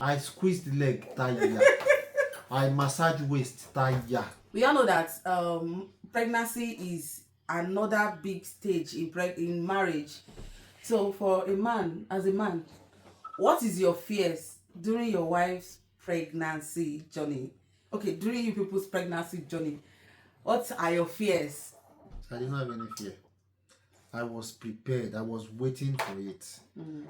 I squeeze the leg, tire. I massage waist, tire. We all know that pregnancy is another big stage in marriage. So for a man, as a man, what is your fears during your wife's pregnancy journey? Okay, during you people's pregnancy journey, what are your fears? I didn't have any fear. I was prepared. I was waiting for it.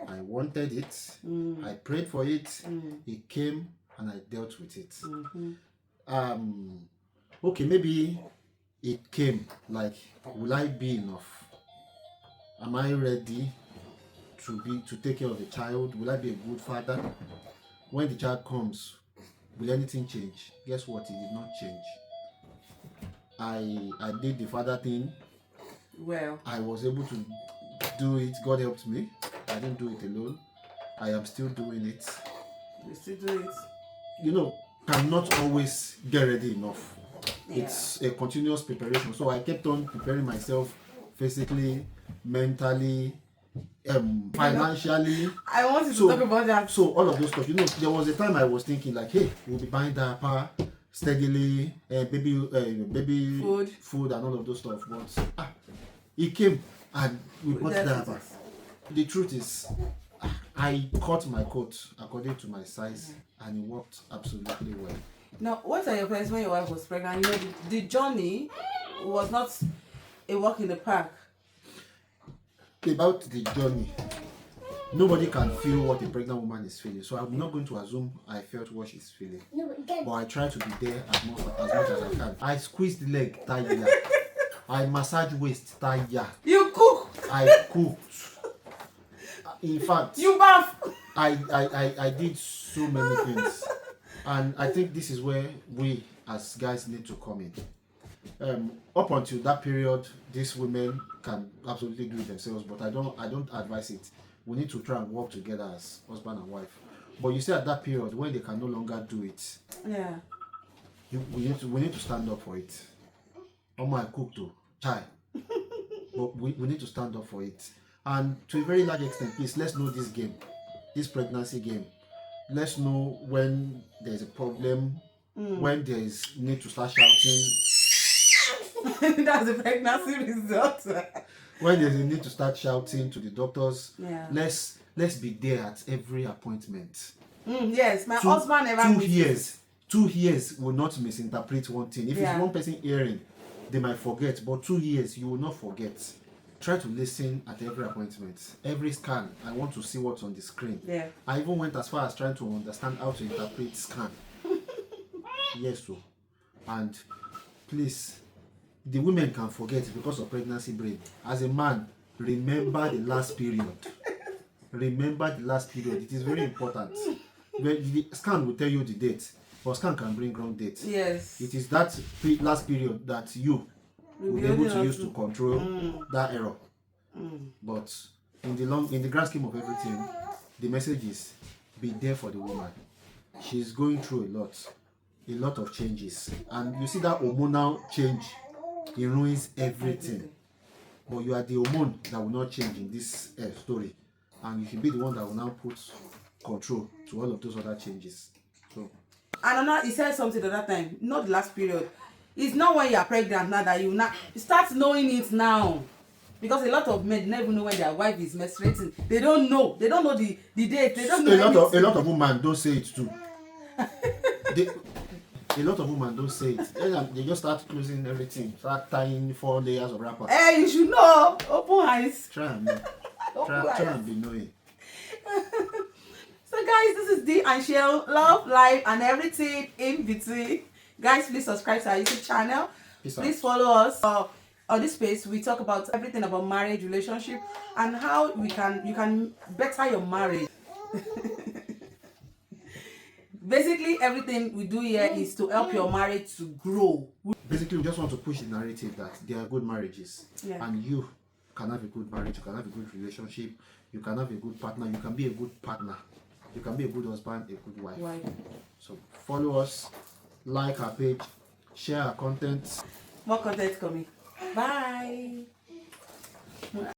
I wanted it. I prayed for it. It came and I dealt with it. Okay, maybe it came like, will I be enough? Am I ready to take care of the child? Will I be a good father? When the child comes, will anything change? Guess what? It did not change. I did the father thing. Well, I was able to do it. God helped me. I didn't do it alone. I am still doing it. you still do it. You know, cannot always get ready enough. Yeah. It's a continuous preparation. So I kept on preparing myself physically, mentally, financially. I want you to talk about that. So all of those stuff. You know, there was a time I was thinking like, hey, we'll be buying diaper steadily, baby food and all of those stuff. But it came and we bought diaper. The truth is, I cut my coat according to my size and it worked absolutely well. Now, what are your plans when your wife was pregnant? You know, the journey was not a walk in the park. About the journey, nobody can feel what a pregnant woman is feeling. So I'm not going to assume I felt what she's feeling. But I try to be there as much as I can. I squeeze the leg, tire. I massage waist, tire. You cook. I cooked. In fact, You bath. I did so many things. And I think this is where we as guys need to come in. Up until that period, these women can absolutely do it themselves, but I don't advise it. We need to try and work together as husband and wife. But you see, at that period when they can no longer do it, Yeah. we need to stand up for it. I cook too, chai. But we need to stand up for it. And to a very large extent, please, let's know this game, this pregnancy game. Let's know when there's a problem, when there is need to start shouting. That's the pregnancy result. When there's a need to start shouting to the doctors, Yeah. let's be there at every appointment. Yes, my husband never misses. 2 years will not misinterpret one thing. If it's one person hearing, they might forget, but 2 years you will not forget. Try to listen at every appointment, every scan. I want to see what's on the screen. Yeah. I even went as far as trying to understand how to interpret scan. Yes, so. And please, the women can forget because of pregnancy brain. As a man, remember the last period. Remember the last period. It is very important. The scan will tell you the date, but scan can bring wrong date. Yes. It is that last period that you will be able to use to control that error. But in the grand scheme of everything, the message is be there for the woman. She's going through a lot of changes, and you see that hormonal change, it ruins everything. But you are the hormone that will not change in this story, and you should be the one that will now put control to all of those other changes. So, and he said something the other time, not the last period. It's not when you are pregnant now that you start knowing it now, because a lot of men never know when their wife is menstruating. They don't know the date. They don't know a lot of women don't say it too. A lot of women don't say it. They just start closing everything, start tying 4 layers of wrapper. Hey, you should know. Open eyes. Try and be knowing. So guys, this is D and Shell, love, life, and everything in between. Guys, please subscribe to our YouTube channel. Please follow us. On this space, we talk about everything about marriage, relationship, and how you can better your marriage. Basically, everything we do here is to help your marriage to grow. Basically, we just want to push the narrative that there are good marriages, and you can have a good marriage, you can have a good relationship, you can have a good partner, you can be a good partner, you can be a good husband, a good wife. So follow us, like our page, share our content. More content coming. Bye.